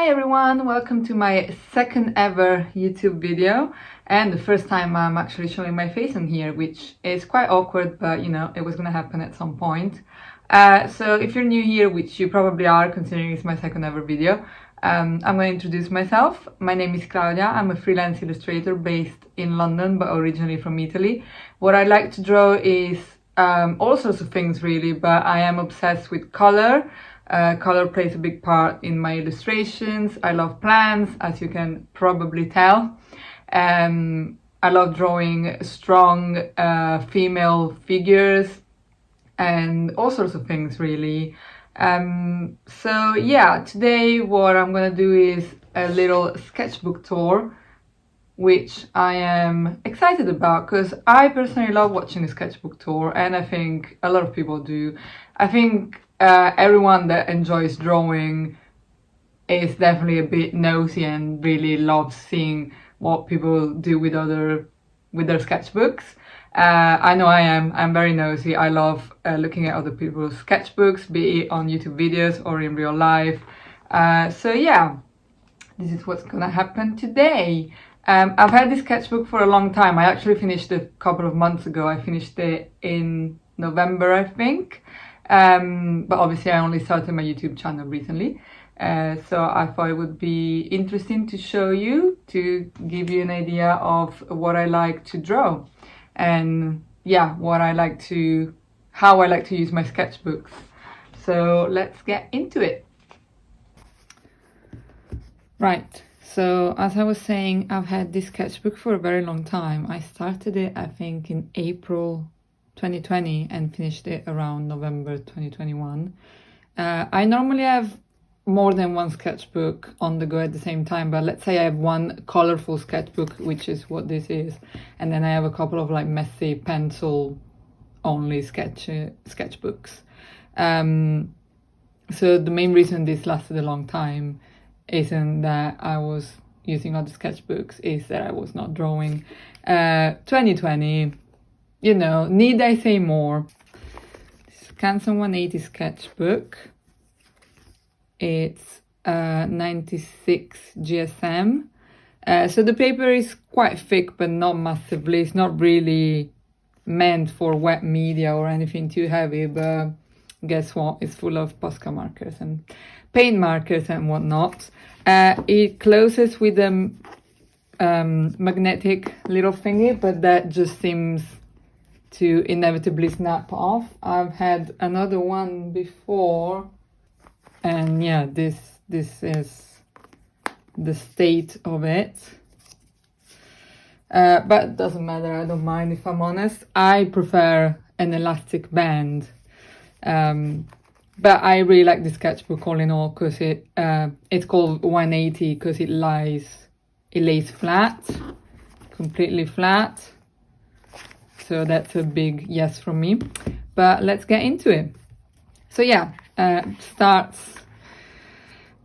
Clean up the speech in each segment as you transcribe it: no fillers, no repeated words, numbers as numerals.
Hi everyone, welcome to my second ever YouTube video and the first time I'm actually showing my face on here, which is quite awkward, but you know, it was gonna happen at some point. So if you're new here, which you probably are considering it's my second ever video, I'm going to introduce myself. My name is Claudia. I'm a freelance illustrator based in London but originally from Italy. What I like to draw is all sorts of things really, but I am obsessed with color. Color plays a big part in my illustrations. I love plants, as you can probably tell. I love drawing strong female figures and all sorts of things really. So yeah, today what I'm gonna do is a little sketchbook tour, which I am excited about because I personally love watching a sketchbook tour, and I think a lot of people do. I think everyone that enjoys drawing is definitely a bit nosy and really loves seeing what people do with their sketchbooks. I know I am. I'm very nosy. I love looking at other people's sketchbooks, be it on YouTube videos or in real life. So yeah, this is what's gonna happen today. I've had this sketchbook for a long time. I actually finished it a couple of months ago. I finished it in November, I think. But obviously I only started my YouTube channel recently. So I thought it would be interesting to show you, to give you an idea of what I like to draw. And yeah, how I like to use my sketchbooks. So let's get into it. Right, so as I was saying, I've had this sketchbook for a very long time. I started it, I think, in April 2020 and finished it around November 2021. I normally have more than one sketchbook on the go at the same time, but let's say I have one colorful sketchbook, which is what this is, and then I have a couple of like messy pencil only sketchbooks. So the main reason this lasted a long time isn't that I was using other sketchbooks, is that I was not drawing. 2020, you know, need I say more? This is Canson 180 sketchbook. It's 96 GSM. So the paper is quite thick, but not massively. It's not really meant for wet media or anything too heavy, but guess what? It's full of Posca markers and paint markers and whatnot. It closes with a magnetic little thingy, but that just seems to inevitably snap off. I've had another one before, and yeah, this is the state of it. But it doesn't matter, I don't mind if I'm honest. I prefer an elastic band. But I really like the sketchbook all in all because it's called 180 because it lays flat, completely flat. So that's a big yes from me. But let's get into it. So yeah, starts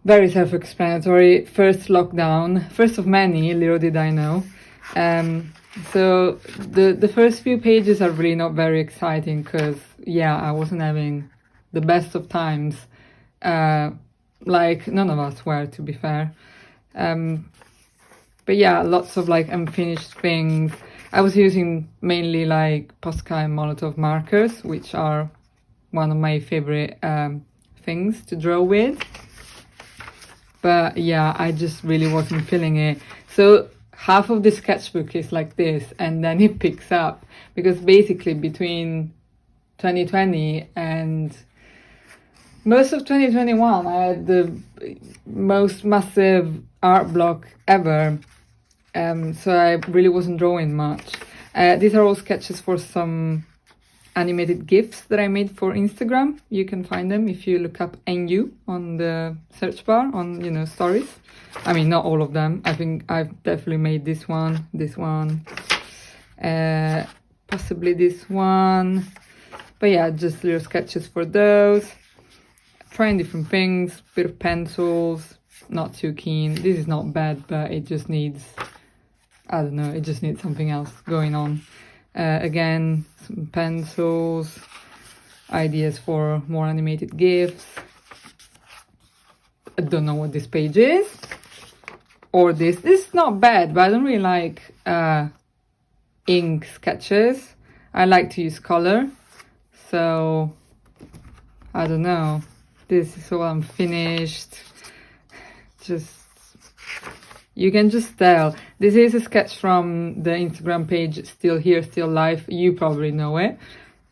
very self-explanatory. First lockdown, first of many, little did I know. So the first few pages are really not very exciting because yeah, I wasn't having the best of times, like none of us were, to be fair. But yeah, lots of like unfinished things. I was using mainly like Posca and Molotow markers, which are one of my favorite things to draw with. But yeah, I just really wasn't feeling it. So half of the sketchbook is like this, and then it picks up, because basically between 2020 and most of 2021 I had the most massive art block ever, so I really wasn't drawing much. These are all sketches for some animated GIFs that I made for Instagram. You can find them if you look up NU on the search bar on, you know, stories. I mean, not all of them. I think I've definitely made this one, possibly this one. But yeah, just little sketches for those. Trying different things, bit of pencils, not too keen. This is not bad, but it just needs, I don't know, it just needs something else going on. Again, some pencils, ideas for more animated GIFs. I don't know what this page is. Or this. This is not bad, but I don't really like ink sketches. I like to use color. So, I don't know. This is all unfinished. Just, you can just tell. This is a sketch from the Instagram page Still Here, Still Life. You probably know it.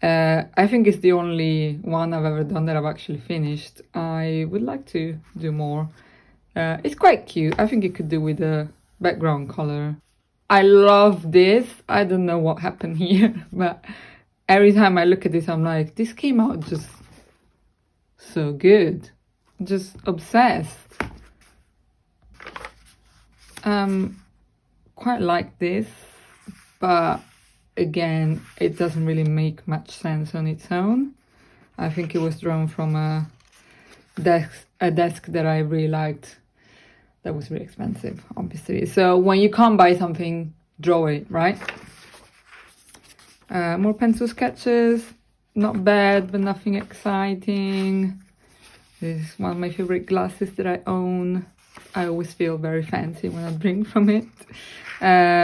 I think it's the only one I've ever done that I've actually finished. I would like to do more. It's quite cute. I think it could do with a background color. I love this. I don't know what happened here, but every time I look at this, I'm like, this came out just so good. Just obsessed. Quite like this, but again, it doesn't really make much sense on its own. I think it was drawn from a desk that I really liked. That was really expensive, obviously. So when you can't buy something, draw it, right? More pencil sketches. Not bad, but nothing exciting. This is one of my favorite glasses that I own. I always feel very fancy when I drink from it.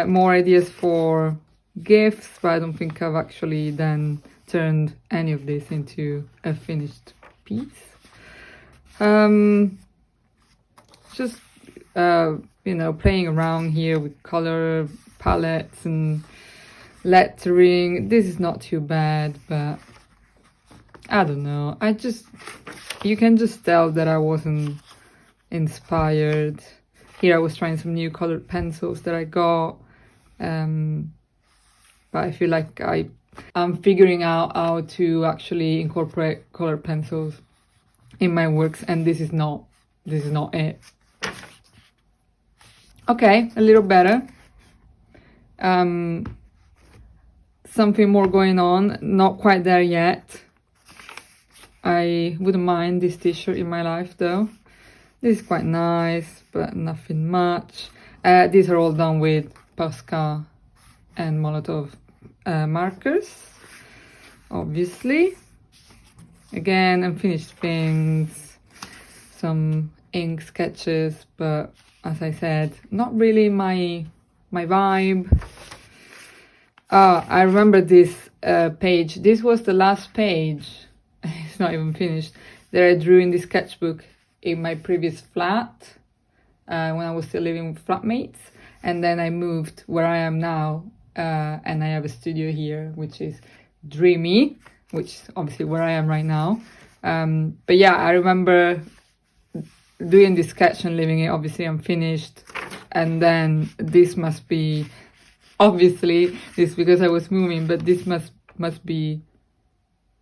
More ideas for gifts, but I don't think I've actually then turned any of this into a finished piece. Just you know, playing around here with color palettes and lettering. This is not too bad, but I don't know. You can just tell that I wasn't inspired. Here I was trying some new colored pencils that I got, but I feel like I'm figuring out how to actually incorporate colored pencils in my works, and this is not it. Okay, a little better. Something more going on, not quite there yet. I wouldn't mind this t-shirt in my life though. This is quite nice, but nothing much. These are all done with Posca and Molotow markers, obviously. Again, unfinished things, some ink sketches, but as I said, not really my vibe. I remember this page. This was the last page. It's not even finished. That I drew in this sketchbook in my previous flat when I was still living with flatmates, and then I moved where I am now, and I have a studio here, which is dreamy, which is obviously where I am right now. But yeah, I remember doing this sketch and leaving it. Obviously I'm finished, and then this must be, obviously this because I was moving, but this must be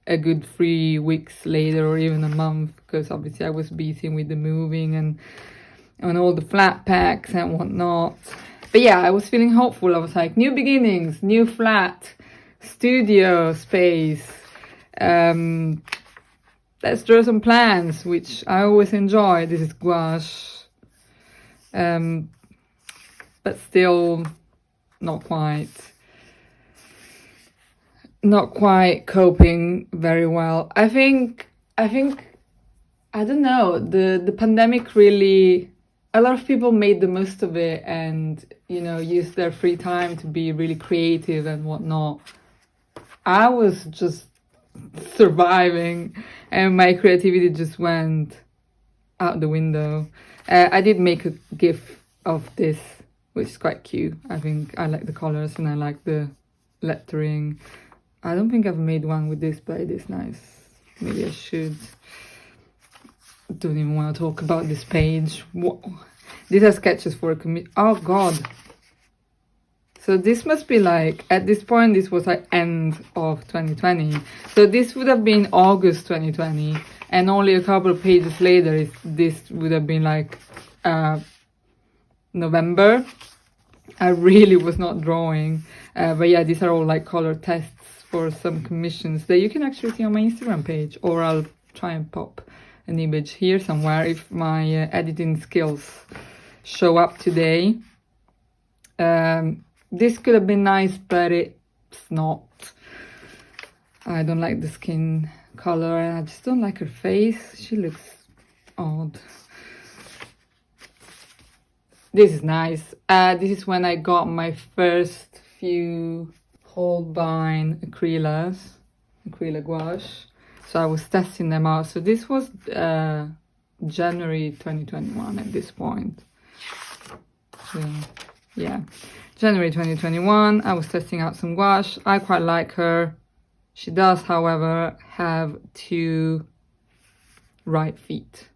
a good 3 weeks later or even a month, because obviously I was busy with the moving and all the flat packs and whatnot. But yeah, I was feeling hopeful. I was like, new beginnings, new flat, studio space. Let's draw some plants, which I always enjoy. This is gouache. But still not quite coping very well. I think I don't know, the pandemic really, a lot of people made the most of it and, you know, used their free time to be really creative and whatnot. I was just surviving and my creativity just went out the window. I did make a GIF of this, which is quite cute. I think I like the colors and I like the lettering. I don't think I've made one with this, but it is nice. Maybe I should. Don't even want to talk about this page. What? These are sketches for a commit. Oh god. So this must be like, at this point, this was like end of 2020. So this would have been August 2020. And only a couple of pages later, this would have been like November. I really was not drawing. But yeah, these are all like color tests for some commissions that you can actually see on my Instagram page, or I'll try and pop an image here somewhere if my editing skills show up today. This could have been nice, but it's not. I don't like the skin color and I just don't like her face. She looks odd. This is nice. This is when I got my first few Holbein Acryla Gouache. So I was testing them out. So this was January 2021 at this point. So yeah, January 2021, I was testing out some gouache. I quite like her. She does, however, have 2 right feet.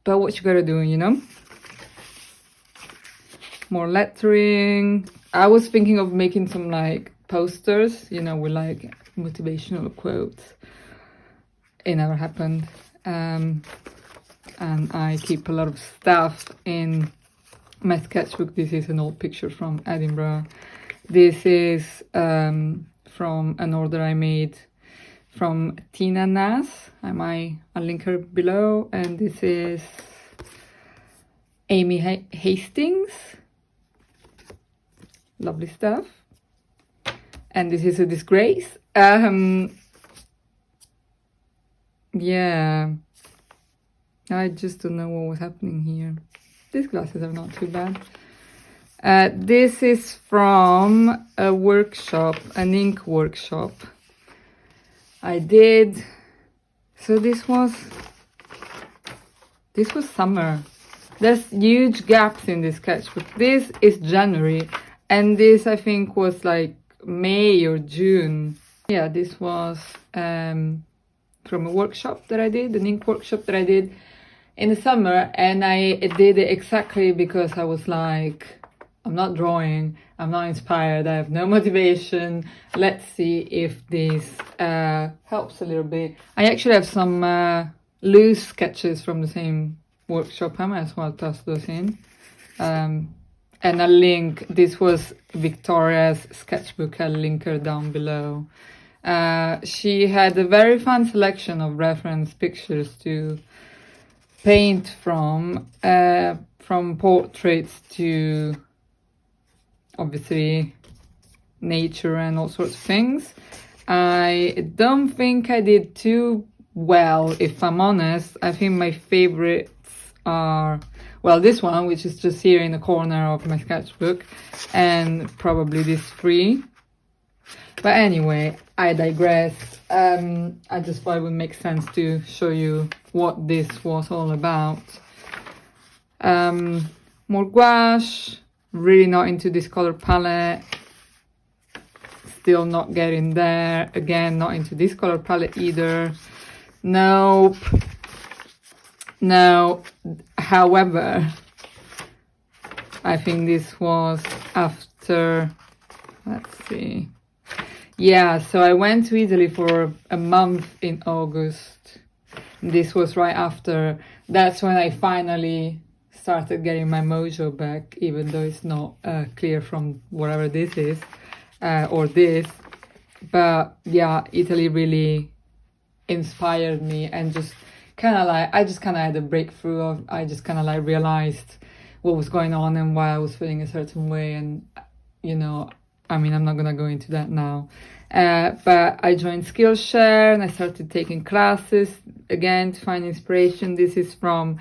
But what you gotta do, you know? More lettering. I was thinking of making some like posters, you know, with like motivational quotes. It never happened. And I keep a lot of stuff in my sketchbook. This is an old picture from Edinburgh. This is from an order I made from Tina Nas. I'll link her below. And this is Amy Hastings. Lovely stuff. And this is a disgrace. Yeah, I just don't know what was happening here. These glasses are not too bad. This is from a workshop, an ink workshop I did. So this was summer. There's huge gaps in this sketchbook. This is January, and this I think was like May or June. Yeah, this was from a workshop that I did, an ink workshop that I did in the summer, and I did it exactly because I was like, I'm not drawing, I'm not inspired, I have no motivation. Let's see if this helps a little bit. I actually have some loose sketches from the same workshop. I might as well toss those in. And I'll link, this was Victoria's sketchbook, I'll link her down below. She had a very fun selection of reference pictures to paint from portraits to obviously nature and all sorts of things. I don't think I did too well, if I'm honest. I think my favorites are, well, this one, which is just here in the corner of my sketchbook, and probably these 3. But anyway, I digress. I just thought it would make sense to show you what this was all about. More gouache, really not into this color palette. Still not getting there. Again, not into this color palette either. Nope. No. However, I think this was after, let's see. Yeah, so I went to Italy for a month in August. This was right after. That's when I finally started getting my mojo back, even though it's not clear from whatever this is, or this. But yeah, Italy really inspired me, and just kind of like, I just kind of had a breakthrough of, I just kind of like realized what was going on and why I was feeling a certain way. And, you know, I mean, I'm not gonna go into that now. But I joined Skillshare and I started taking classes again to find inspiration. This is from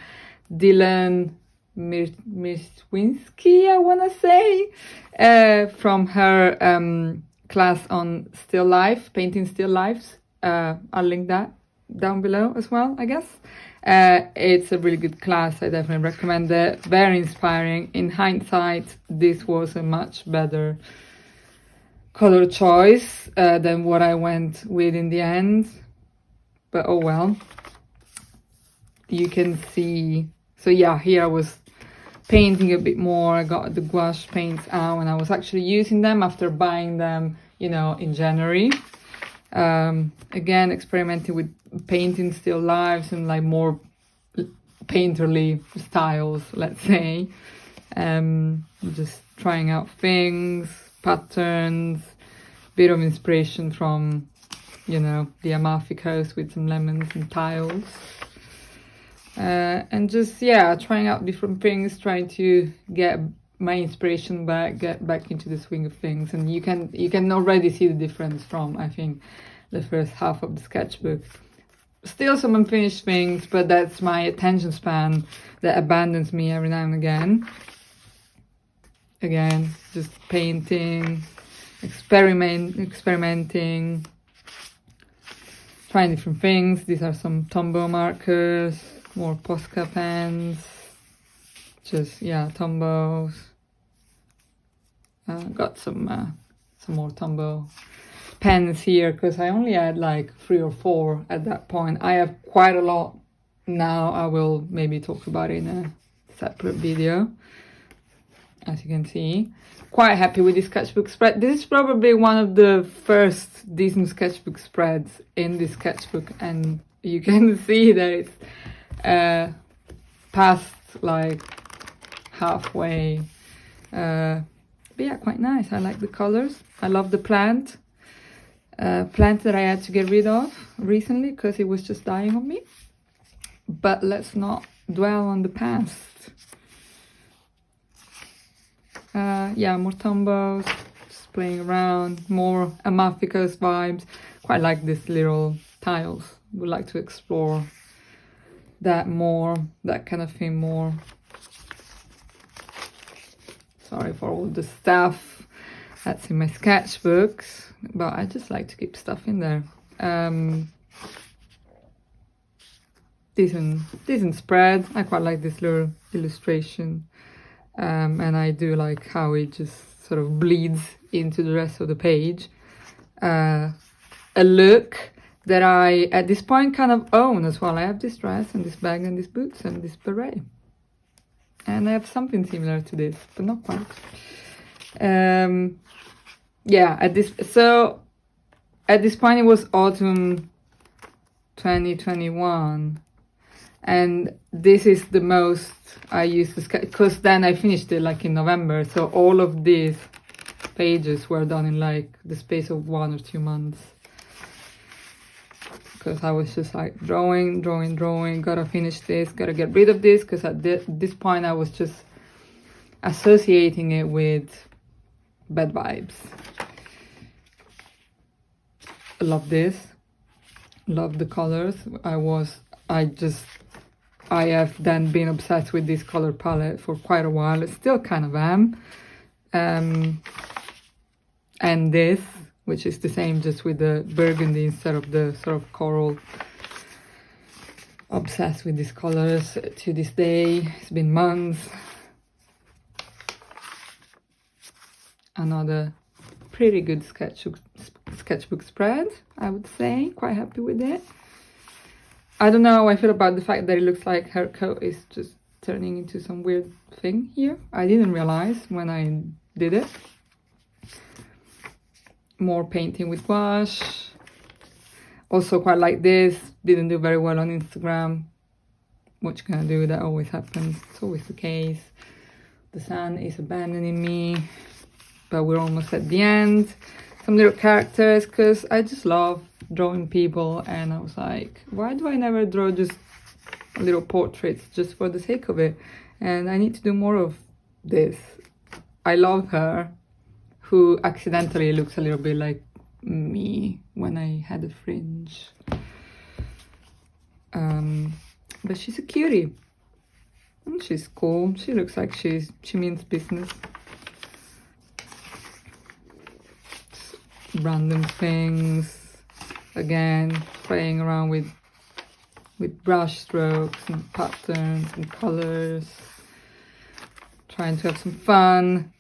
Dylan Mirczynski, I want to say, from her class on still life, painting still lifes. I'll link that down below as well, I guess. It's a really good class. I definitely recommend it. Very inspiring. In hindsight, this was a much better color choice than what I went with in the end. But oh well. You can see. So yeah, here I was painting a bit more. I got the gouache paints out and I was actually using them after buying them, you know, in January. Again, experimenting with painting still lives and like more painterly styles, let's say. Just trying out things, patterns, bit of inspiration from, you know, the Amalfi Coast with some lemons and tiles. And just, yeah, trying out different things, trying to get my inspiration back, get back into the swing of things. And you can already see the difference from, I think, the first half of the sketchbook. Still some unfinished things, but that's my attention span that abandons me every now and again. Again, just painting, experimenting, trying different things. These are some Tombow markers, more Posca pens, just, yeah, Tombows. Got some more Tombow pens here, because I only had like 3 or 4 at that point. I have quite a lot now. I will maybe talk about it in a separate video. As you can see, quite happy with this sketchbook spread. This is probably one of the first decent sketchbook spreads in this sketchbook, and you can see that it's past like halfway. But yeah, quite nice. I like the colors. I love the plant that I had to get rid of recently because it was just dying on me. But let's not dwell on the past. Yeah, more Tombows, just playing around, more Amorphicus vibes. Quite like these little tiles. Would like to explore that more, that kind of thing more. Sorry for all the stuff that's in my sketchbooks, but I just like to keep stuff in there. Decent spread. I quite like this little illustration. And I do like how it just sort of bleeds into the rest of the page. A look that I, at this point, kind of own as well. I have this dress and this bag and these boots and this beret. And I have something similar to this, but not quite. Yeah, at this point it was autumn 2021. And this is the most I used to sketch, because then I finished it like in November. So all of these pages were done in like the space of 1 or 2 months. Because I was just like drawing, gotta finish this, gotta get rid of this. Because at this point I was just associating it with bad vibes. I love this. Love the colors. I have then been obsessed with this color palette for quite a while. I still kind of am. And this, which is the same, just with the burgundy instead of the sort of coral. Obsessed with these colors to this day. It's been months. Another pretty good sketchbook spread, I would say. Quite happy with it. I don't know how I feel about the fact that it looks like her coat is just turning into some weird thing here. I didn't realize when I did it. More painting with gouache. Also quite like this. Didn't do very well on Instagram. What you gonna do? That always happens. It's always the case. The sun is abandoning me. But we're almost at the end. Some little characters, because I just love drawing people, and I was like, why do I never draw just little portraits just for the sake of it? And I need to do more of this. I love her, who accidentally looks a little bit like me when I had a fringe. But she's a cutie. And she's cool. She looks like she means business. Random things. Again, playing around with brush strokes and patterns and colors. Trying to have some fun.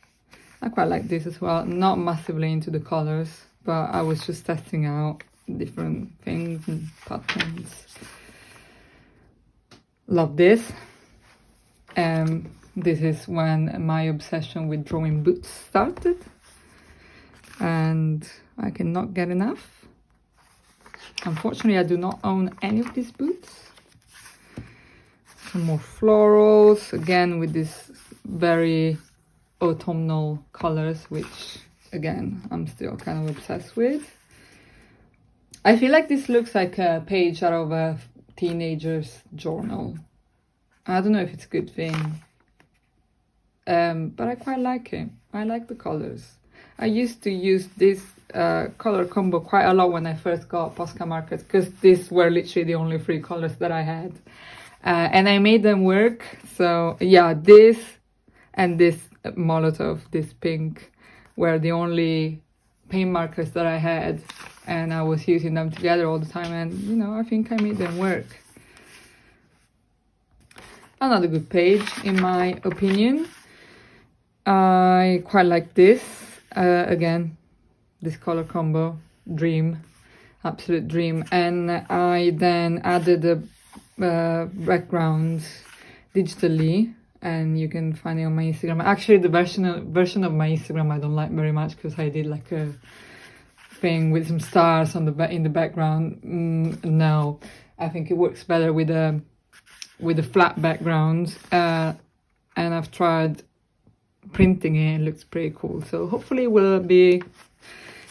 I quite like this as well. Not massively into the colors, but I was just testing out different things and patterns. Love this. This is when my obsession with drawing boots started. And I cannot get enough. Unfortunately, I do not own any of these boots. Some more florals, again with these very autumnal colors, which again, I'm still kind of obsessed with. I feel like this looks like a page out of a teenager's journal. I don't know if it's a good thing. But I quite like it. I like the colors. I used to use this color combo quite a lot when I first got Posca markers, because these were literally the only 3 colors that I had. And I made them work. So yeah, this and this Molotow, this pink, were the only paint markers that I had, and I was using them together all the time, and you know, I think I made them work. Another good page in my opinion. I quite like this. Again, this color combo, dream, absolute dream. And I then added a background digitally, and you can find it on my Instagram. Actually, the version of my Instagram I don't like very much, because I did like a thing with some stars on the in the background. No, I think it works better with a flat background. And I've tried printing it. It looks pretty cool. So hopefully it will be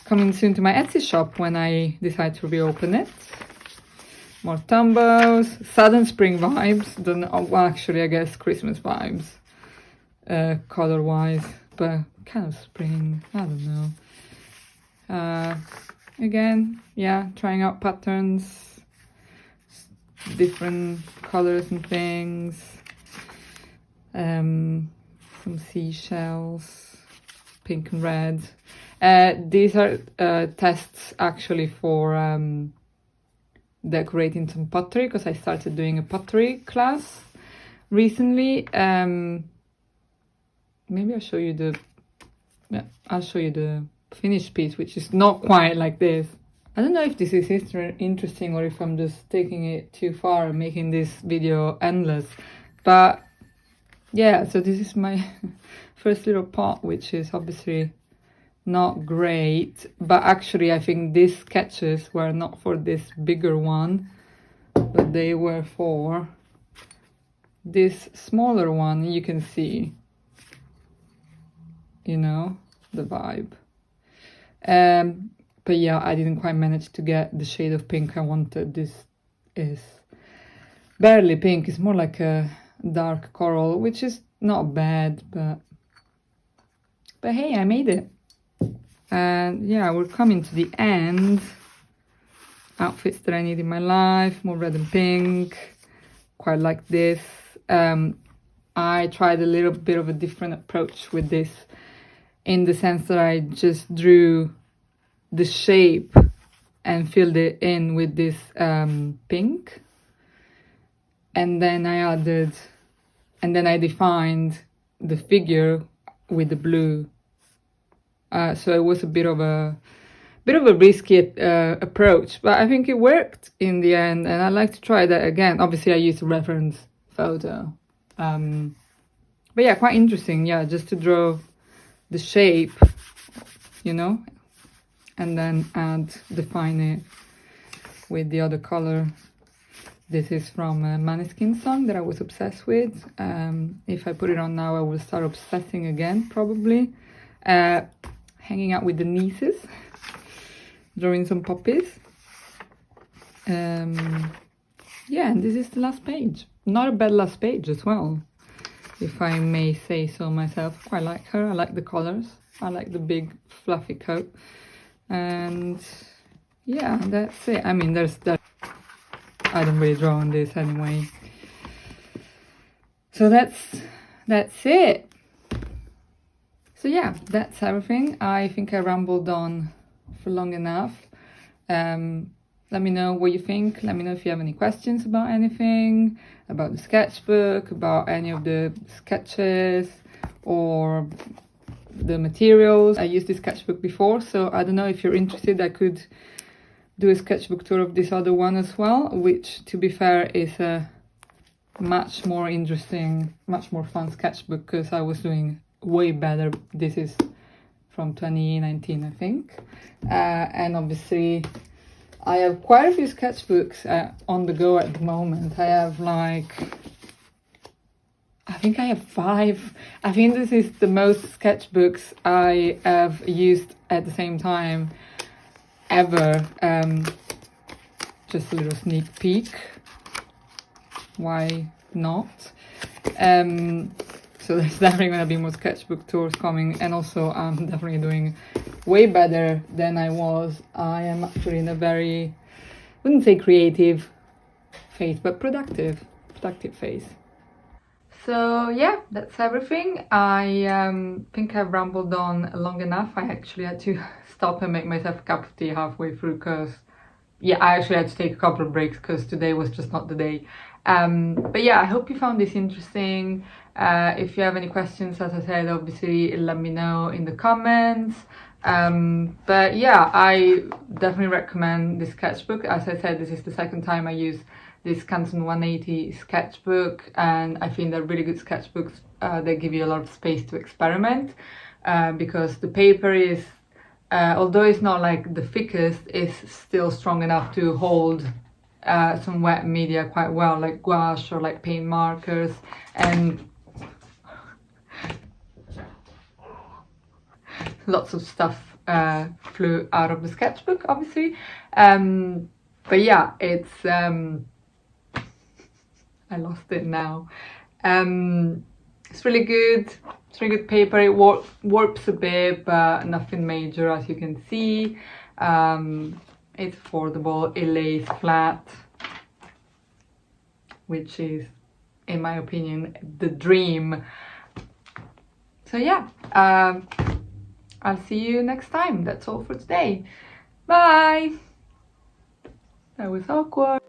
coming soon to my Etsy shop when I decide to reopen it. More Tombows, sudden spring vibes. Well, actually, I guess Christmas vibes, color-wise, but kind of spring. I don't know. Again, yeah, trying out patterns, different colors and things. Some seashells, pink and red. These are tests actually for decorating some pottery, because I started doing a pottery class recently. Maybe I'll show you the finished piece, which is not quite like this. I don't know if this is interesting or if I'm just taking it too far and making this video endless, but yeah, so this is my first little pot, which is obviously not great, but actually I think these sketches were not for this bigger one, but they were for this smaller one. You can see, you know, the vibe. But yeah, I didn't quite manage to get the shade of pink I wanted. This is barely pink, it's more like a dark coral, which is not bad, but hey, I made it. And yeah, we're coming to the end. Outfits that I need in my life, more red and pink, quite like this. I tried a little bit of a different approach with this, in the sense that I just drew the shape and filled it in with this pink, and then I defined the figure with the blue. So it was a bit of a risky approach, but I think it worked in the end, and I'd like to try that again. Obviously I used a reference photo, but yeah, quite interesting. Yeah, just to draw the shape, you know, and then define it with the other color. This is from a Maneskin song that I was obsessed with. If I put it on now, I will start obsessing again, probably. Hanging out with the nieces, drawing some poppies. Yeah, and this is the last page. Not a bad last page as well, if I may say so myself. I quite like her. I like the colors. I like the big fluffy coat. And yeah, that's it. I mean, there's that. I don't really draw on this anyway. So that's it. So yeah, that's everything. I think I rambled on for long enough. Let me know what you think. Let me know if you have any questions about anything, about the sketchbook, about any of the sketches or the materials. I used this sketchbook before, so I don't know if you're interested. I could do a sketchbook tour of this other one as well, which, to be fair, is a much more interesting, much more fun sketchbook, because I was doing way better. This is from 2019, I think. And obviously I have quite a few sketchbooks on the go at the moment. I have I think I have 5. I think this is the most sketchbooks I have used at the same time ever. Just a little sneak peek. Why not? So so there's definitely gonna be more sketchbook tours coming, and also I'm definitely doing way better than I was. I am actually in a very, wouldn't say creative phase, but productive phase. So yeah, that's everything. I think I've rambled on long enough. I actually had to stop and make myself a cup of tea halfway through because, yeah, I actually had to take a couple of breaks because today was just not the day. But yeah, I hope you found this interesting. If you have any questions, as I said, obviously let me know in the comments. But yeah, I definitely recommend this sketchbook. As I said, this is the second time I use this Canson 180 sketchbook, and I think they're really good sketchbooks. They give you a lot of space to experiment because the paper is, although it's not like the thickest, it's still strong enough to hold some wet media quite well, like gouache or like paint markers, and lots of stuff flew out of the sketchbook, obviously. But yeah, it's I lost it now. It's really good. It's really good paper. It warps a bit, but nothing major, as you can see. It's affordable. It lays flat, which is, in my opinion, the dream. So yeah, I'll see you next time. That's all for today. Bye! That was awkward.